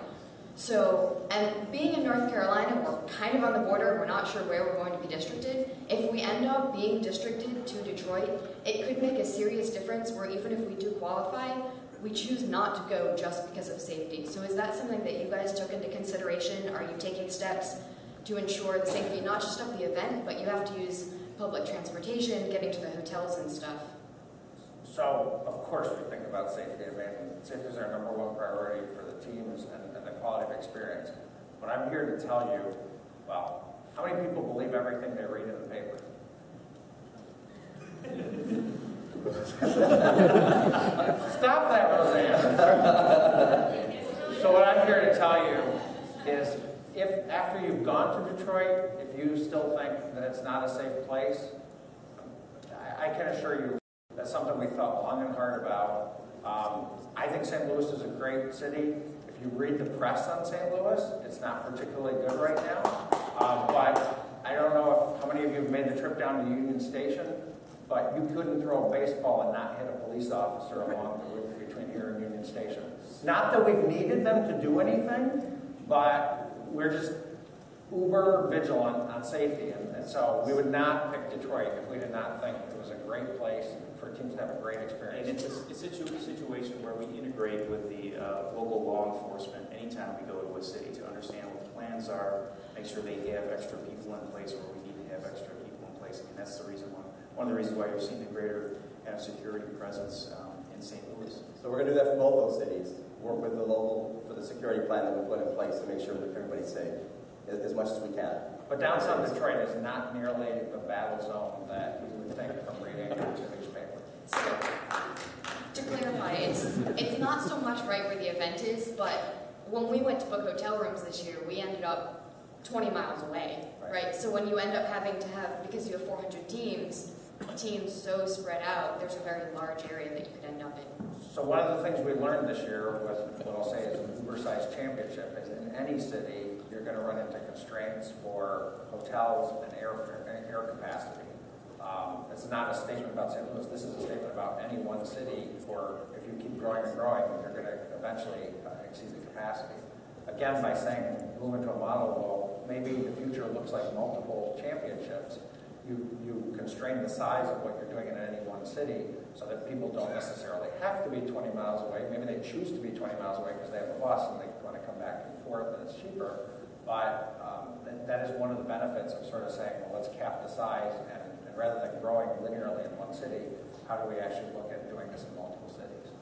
So, and being in North Carolina, we're kind of on the border, we're not sure where we're going to be districted. If we end up being districted to Detroit, it could make a serious difference where even if we do qualify, we choose not to go just because of safety. So is that something that you guys took into consideration? Are you taking steps to ensure the safety, not just of the event, but you have to use public transportation, getting to the hotels and stuff? So, of course, we think about safety. I mean, safety is our number one priority for the teams and the quality of experience. But I'm here to tell you, well, how many people believe everything they read in the paper? Stop that, Roseanne. So what I'm here to tell you is, if after you've gone to Detroit, if you still think that it's not a safe place, I can assure you that's something we thought long and hard about. I think St. Louis is a great city. If you read the press on St. Louis, it's not particularly good right now. But I don't know how many of you have made the trip down to Union Station, but you couldn't throw a baseball and not hit a police officer along the route between here and Union Station. Not that we've needed them to do anything, but we're just uber vigilant on safety. And so we would not pick Detroit if we did not think it was a great place for teams to have a great experience. And it's a situation where we integrate with the local law enforcement anytime we go to a city to understand what the plans are, make sure they have extra people in place where we need to have extra people in place. And that's the reason one of the reasons why you're seeing the greater security presence in St. Louis. So we're going to do that for both those cities. Work with the local for the security plan that we put in place to make sure that everybody's safe as much as we can. But downtown Detroit is not nearly the battle zone that you would think from reading the newspaper. So, to clarify, it's not so much right where the event is, but when we went to book hotel rooms this year, we ended up 20 miles away, right? So when you end up having to have, because you have 400 teams so spread out, there's a very large area that you could end up in. So one of the things we learned this year was what I'll say is an Uber-sized championship is in any city, you're going to run into constraints for hotels and air capacity. It's not a statement about St. Louis. This is a statement about any one city, or if you keep growing and growing, you're going to eventually exceed the capacity. Again, by saying move into a model, well, maybe the future looks like multiple championships. You constrain the size of what you're doing in any one city so that people don't necessarily have to be 20 miles away. Maybe they choose to be 20 miles away because they have a bus and they want to come back and forth and it's cheaper. But that is one of the benefits of sort of saying, well, let's cap the size and rather than growing linearly in one city, how do we actually look at doing this in multiple cities?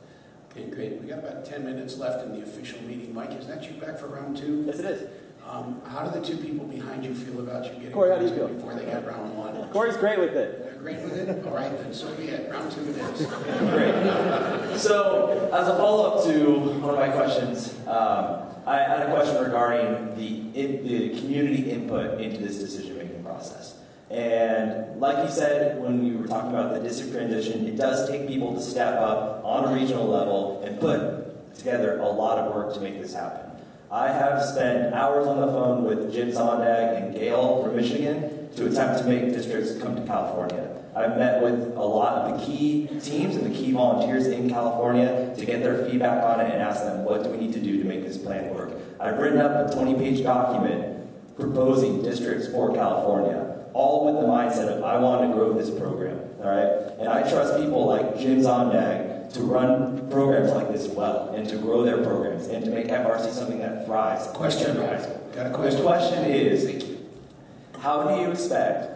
Okay, great. We got about 10 minutes left in the official meeting. Mike, is that you back for round two? Yes, it is. How do the two people behind you feel about you getting Corey, how do you feel? before they get round one? Corey's great with it. They're great with it? All right, then so be it. Round two it is. Great. So, as a follow-up to one of my questions, I had a question regarding the community input into this decision-making process. And like you said, when you were talking about the district transition, it does take people to step up on a regional level and put together a lot of work to make this happen. I have spent hours on the phone with Jim Zondag and Gail from Michigan to attempt to make districts come to California. I've met with a lot of the key teams and the key volunteers in California to get their feedback on it and ask them, what do we need to do to make this plan work? I've written up a 20-page document proposing districts for California, all with the mindset of, I want to grow this program, all right? And I trust people like Jim Zondag to run programs like this well, and to grow their programs, and to make FRC something that thrives. Question, got a question? The question is, how do you expect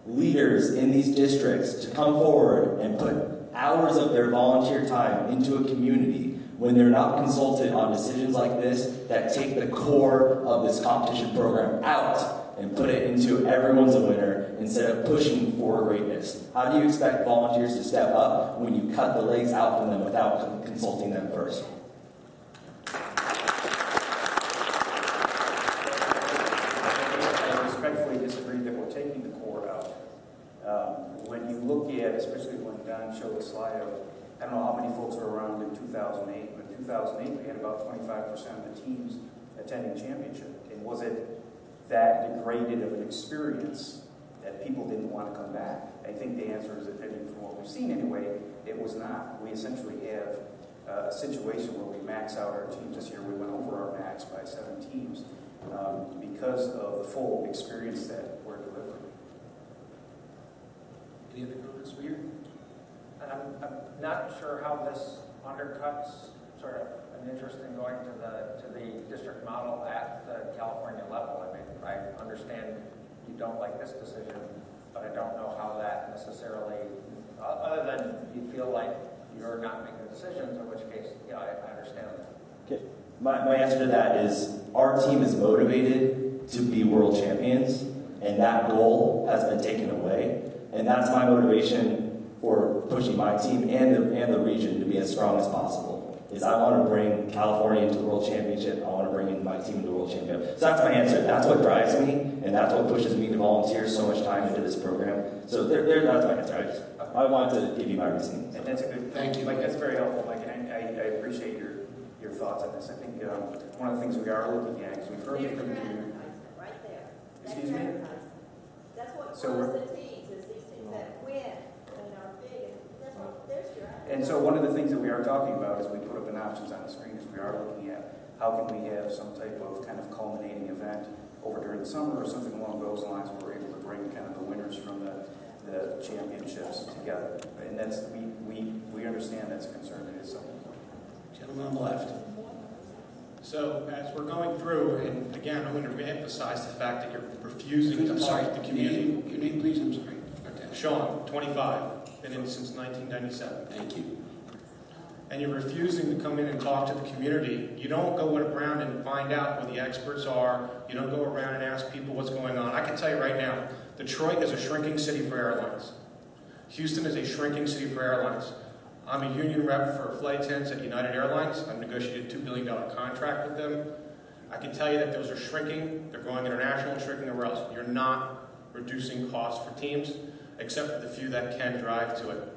leaders in these districts to come forward and put hours of their volunteer time into a community when they're not consulted on decisions like this that take the core of this competition program out and put it into everyone's a winner instead of pushing for greatness? How do you expect volunteers to step up when you cut the legs out from them without consulting them first? show the slide of, I don't know how many folks were around in 2008, but in 2008 we had about 25% of the teams attending championship. And was it that degraded of an experience that people didn't want to come back? I think the answer is, from what we've seen anyway, it was not. We essentially have a situation where we max out our teams. This year we went over our max by 7 teams because of the full experience that we're delivering. Any other comments, Mayor? And I'm not sure how this undercuts sort of an interest in going to the district model at the California level. I mean, I understand you don't like this decision, but I don't know how that necessarily, other than you feel like you're not making decisions, in which case, yeah, I understand that. Okay. My answer to that is our team is motivated to be world champions, and that goal has been taken away. And that's my motivation for pushing my team and the region to be as strong as possible. Is I want to bring California into the World Championship. I want to bring in my team to the World Championship. So that's my answer. That's what drives me, and that's what pushes me to volunteer so much time into this program. So that's my answer. I wanted to give you my reasoning. And that's a good, thank you, Mike. That's very helpful, Mike. And I appreciate your thoughts on this. I think one of the things we are looking at is we've heard from the community. Right there. Excuse me? That's what So the teams is these things that win and are big. That's what there's your answer. And so one of the things that we are talking about is we put up in options on the screen is we are looking at how can we have some type of kind of culminating event over during the summer or something along those lines where we're able to bring kind of the winners from the championships together. And that's we understand that's a concern. It is something. Gentleman on the left. So as we're going through, and again, I'm going to reemphasize the fact that you're refusing to talk to the community. Your name, please. I'm sorry. Okay. Sean, 25, been in since 1997. Thank you. And you're refusing to come in and talk to the community. You don't go around and find out who the experts are. You don't go around and ask people what's going on. I can tell you right now, Detroit is a shrinking city for airlines. Houston is a shrinking city for airlines. I'm a union rep for flight attendants at United Airlines. I've negotiated a $2 billion contract with them. I can tell you that those are shrinking. They're going international and shrinking everywhere else. You're not reducing costs for teams, except for the few that can drive to it.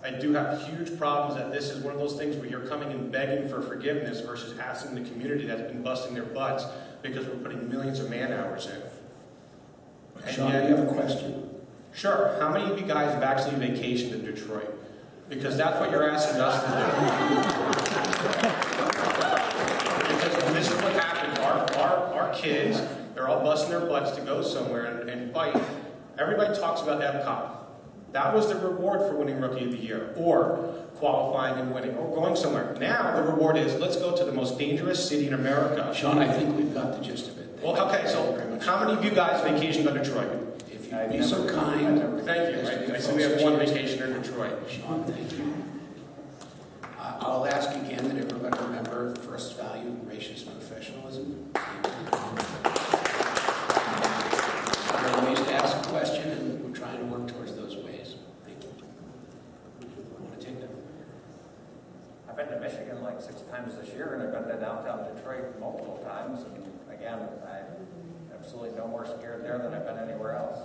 I do have huge problems that this is one of those things where you're coming and begging for forgiveness versus asking the community that's been busting their butts because we're putting millions of man hours in. And Sean, do you have a question? Sure. How many of you guys have actually vacationed in Detroit? Because that's what you're asking us to do. Because this is what happens. Our kids, they're all busting their butts to go somewhere and fight. Everybody talks about Epcot. That was the reward for winning Rookie of the Year, or qualifying and winning, or going somewhere. Now the reward is, let's go to the most dangerous city in America. Sean, I think we've got the gist of it. Well, okay, so how many of you guys vacationed on Detroit? If you'd be so kind. Thank you. I see we have one vacation in Detroit. Sean, thank you. I'll ask again that everybody remember first value, gracious professionalism. There are ways to ask a question, and we're trying to work towards those ways. Thank you. I want to take that. I've been to Michigan like 6 times this year, and I've been to downtown Detroit multiple times. And again, I'm absolutely no more scared there than I've been anywhere else.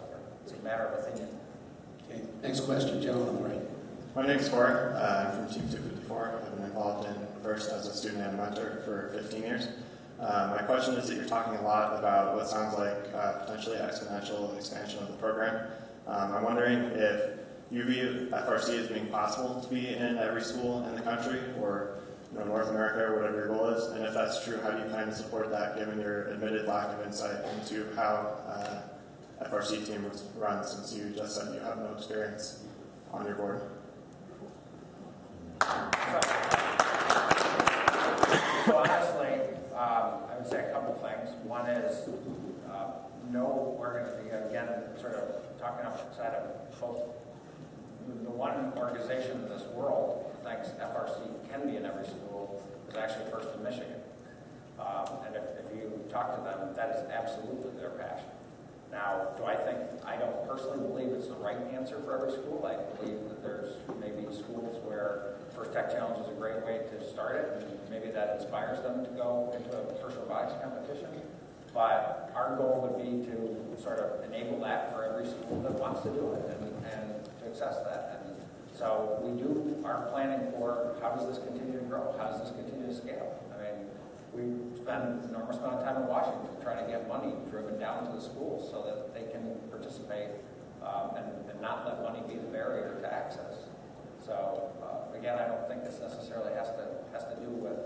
It's a matter of opinion. Okay. Next question, gentleman on the right. My name is Corey. I'm from Team 254. I've been involved in FIRST as a student and mentor for 15 years. My question is that you're talking a lot about what sounds like potentially exponential expansion of the program. I'm wondering if you view FRC as being possible to be in every school in the country or North America or whatever your goal is, and if that's true, how do you kind of support that given your admitted lack of insight into how FRC team runs, since you just said you have no experience on your board? So honestly, I would say a couple things. One is, no, we're going to be, again, sort of talking outside of both. The one organization in this world that thinks FRC can be in every school is actually First in Michigan. And if you talk to them, that is absolutely their passion. Now, I don't personally believe it's the right answer for every school. I believe that there's maybe schools where First Tech Challenge is a great way to start it, and maybe that inspires them to go into a First Robotics competition. But our goal would be to sort of enable that for every school that wants to do it and to access that. And So we are planning for how does this continue to grow? How does this continue to scale? I mean, we spend an enormous amount of time in Washington trying to get money driven down to the schools so that they can participate and not let money be the barrier to access. So again, I don't think this necessarily has to do with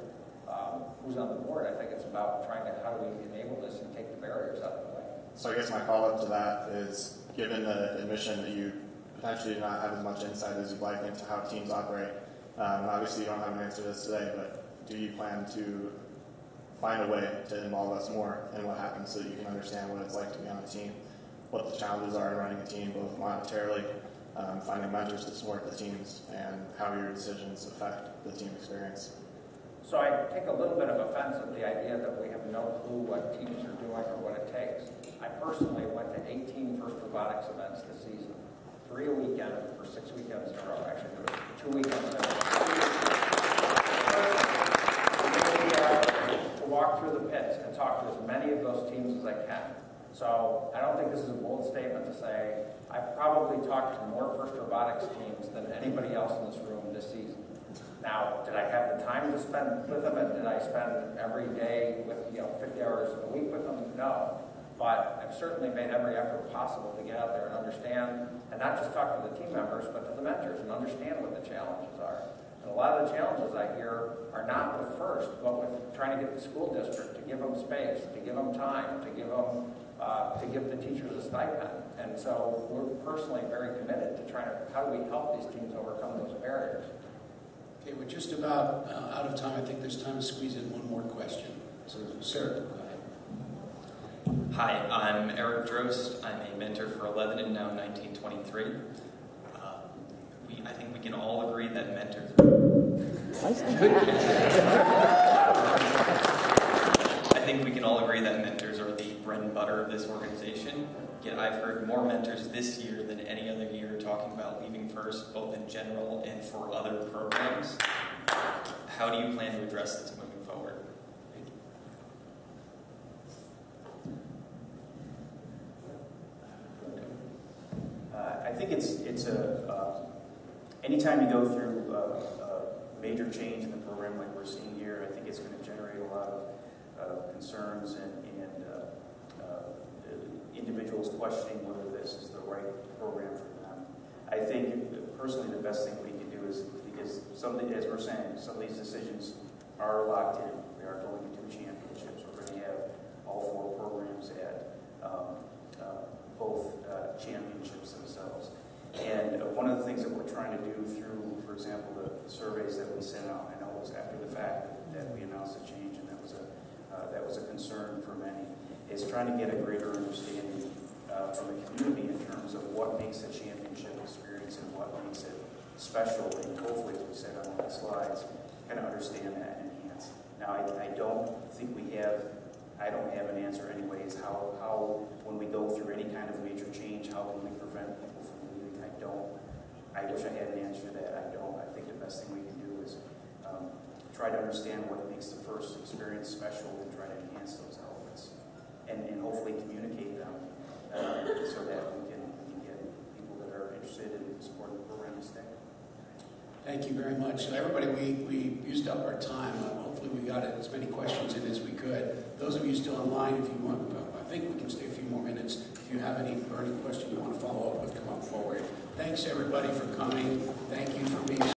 who's on the board. I think it's about trying to how do we enable this and take the barriers out of the way. So I guess my follow-up to that is, given the admission that you potentially do not have as much insight as you'd like into how teams operate, obviously you don't have an answer to this today, but do you plan to find a way to involve us more in what happens so that you can understand what it's like to be on a team, what the challenges are in running a team, both monetarily, finding mentors to support the teams, and how your decisions affect the team experience? So I take a little bit of offense at the idea that we have no clue what teams are doing or what it takes. I personally went to 18 First Robotics events this season, 3 a weekend for 6 weekends in a row. Actually, there was 2 weekends in a row. To walk through the pits and talk to as many of those teams as I can. So I don't think this is a bold statement to say I've probably talked to more First Robotics teams than anybody else in this room this season. Now, did I have the time to spend with them, and did I spend every day with 50 hours a week with them? No. But I've certainly made every effort possible to get out there and understand, and not just talk to the team members, but to the mentors and understand what the challenges are. And a lot of the challenges I hear are not with First, but with trying to get the school district to give them space, to give them time, to give the teachers a stipend. And so we're personally very committed to trying to, how do we help these teams overcome those barriers? Okay, we're just about out of time. I think there's time to squeeze in one more question. So, sir, go ahead. Hi, I'm Eric Drost. I'm a mentor for 11 and now 1923. I think we can all agree that mentors... I think we can all agree that mentors are the bread and butter of this organization. Yet I've heard more mentors this year than any other year talking about leaving First, both in general and for other programs. How do you plan to address this moving forward? I think it's anytime you go through a major change in the program like we're seeing here, I think it's going to generate a lot of concerns and individuals questioning whether this is the right program for them. I think personally the best thing we can do is, because as we're saying, some of these decisions are locked in. We are going to do championships. We're going to have all 4 programs at both championships themselves. And one of the things that we're trying to do through, for example, the surveys that we sent out, I know it was after the fact that we announced a change, and that was a concern for many, is trying to get a greater understanding from the community in terms of what makes a championship experience and what makes it special, and hopefully, as we said on the slides, kind of understand that and enhance. Now, I don't think I don't have an answer anyways, how when we go through any kind of major change, how can we prevent people from leaving? I wish I had an answer to that. I don't. I think the best thing we can do is try to understand what makes the First experience special and try to enhance those elements. And hopefully communicate them so that we can get people that are interested in supporting the program to stay. Thank you very much. Everybody, we used up our time. Hopefully we got as many questions in as we could. Those of you still online, if you want, I think we can stay a few more minutes. If you have any burning question you want to follow up with, come up forward. Thanks everybody for coming. Thank you for being